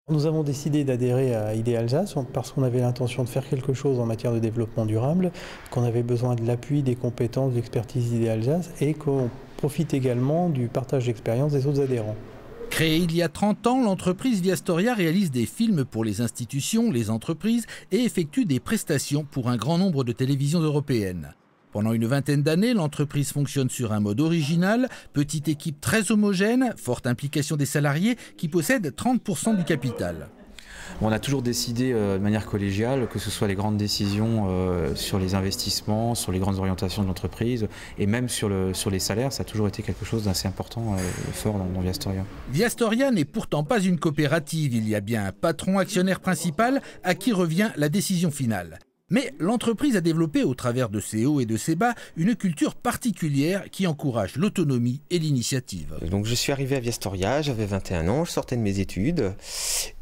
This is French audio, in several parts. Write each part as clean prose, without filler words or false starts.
Nous avons décidé d'adhérer à Idée Alsace parce qu'on avait l'intention de faire quelque chose en matière de développement durable, qu'on avait besoin de l'appui, des compétences, de l'expertise d'Idée Alsace et qu'on profite également du partage d'expérience des autres adhérents. Créée il y a 30 ans, l'entreprise Viastoria réalise des films pour les institutions, les entreprises et effectue des prestations pour un grand nombre de télévisions européennes. Pendant une vingtaine d'années, l'entreprise fonctionne sur un mode original, petite équipe très homogène, forte implication des salariés qui possèdent 30% du capital. On a toujours décidé de manière collégiale, que ce soit les grandes décisions sur les investissements, sur les grandes orientations de l'entreprise et même sur les salaires, ça a toujours été quelque chose d'assez important et fort dans Viastoria. Viastoria n'est pourtant pas une coopérative, il y a bien un patron actionnaire principal à qui revient la décision finale. Mais l'entreprise a développé, au travers de ses hauts et de ses bas, une culture particulière qui encourage l'autonomie et l'initiative. Donc je suis arrivé à Viastoria, j'avais 21 ans, je sortais de mes études.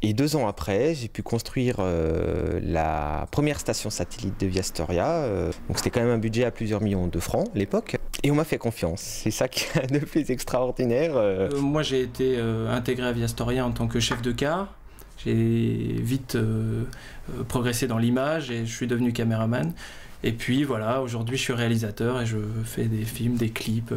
Et 2 ans après, j'ai pu construire la première station satellite de Viastoria. Donc c'était quand même un budget à plusieurs millions de francs à l'époque. Et on m'a fait confiance, c'est ça qui est de plus extraordinaire. Moi j'ai été intégré à Viastoria en tant que chef de car. J'ai vite progressé dans l'image et je suis devenu caméraman. Et puis voilà, aujourd'hui je suis réalisateur et je fais des films, des clips,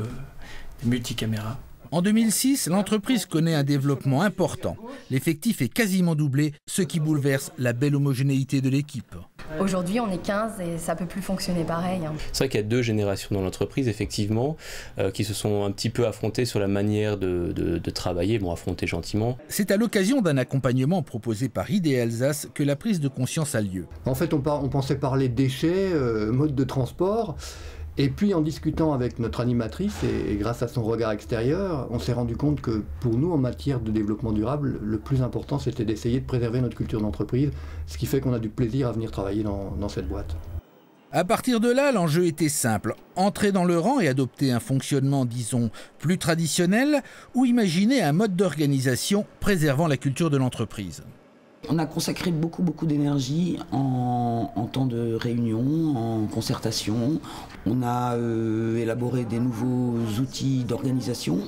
des multicaméras. En 2006, l'entreprise connaît un développement important. L'effectif est quasiment doublé, ce qui bouleverse la belle homogénéité de l'équipe. Aujourd'hui, on est 15 et ça ne peut plus fonctionner pareil. C'est vrai qu'il y a 2 générations dans l'entreprise, effectivement, qui se sont un petit peu affrontées sur la manière de travailler, bon, affrontées gentiment. C'est à l'occasion d'un accompagnement proposé par Idée Alsace que la prise de conscience a lieu. En fait, on pensait parler déchets, mode de transport. Et puis en discutant avec notre animatrice et grâce à son regard extérieur, on s'est rendu compte que pour nous, en matière de développement durable, le plus important c'était d'essayer de préserver notre culture d'entreprise, ce qui fait qu'on a du plaisir à venir travailler dans cette boîte. À partir de là, l'enjeu était simple. Entrer dans le rang et adopter un fonctionnement, disons, plus traditionnel, ou imaginer un mode d'organisation préservant la culture de l'entreprise. On a consacré beaucoup d'énergie en temps de réunion, en concertation. On a élaboré des nouveaux outils d'organisation.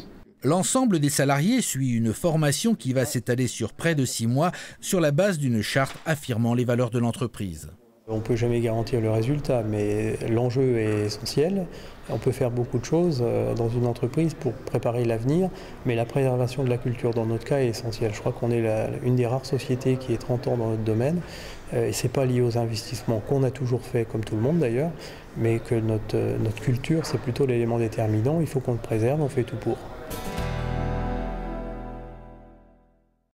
L'ensemble des salariés suit une formation qui va s'étaler sur près de 6 mois sur la base d'une charte affirmant les valeurs de l'entreprise. On ne peut jamais garantir le résultat, mais l'enjeu est essentiel. On peut faire beaucoup de choses dans une entreprise pour préparer l'avenir, mais la préservation de la culture, dans notre cas, est essentielle. Je crois qu'on est une des rares sociétés qui est 30 ans dans notre domaine, et ce n'est pas lié aux investissements qu'on a toujours fait, comme tout le monde d'ailleurs, mais que notre culture, c'est plutôt l'élément déterminant. Il faut qu'on le préserve, on fait tout pour.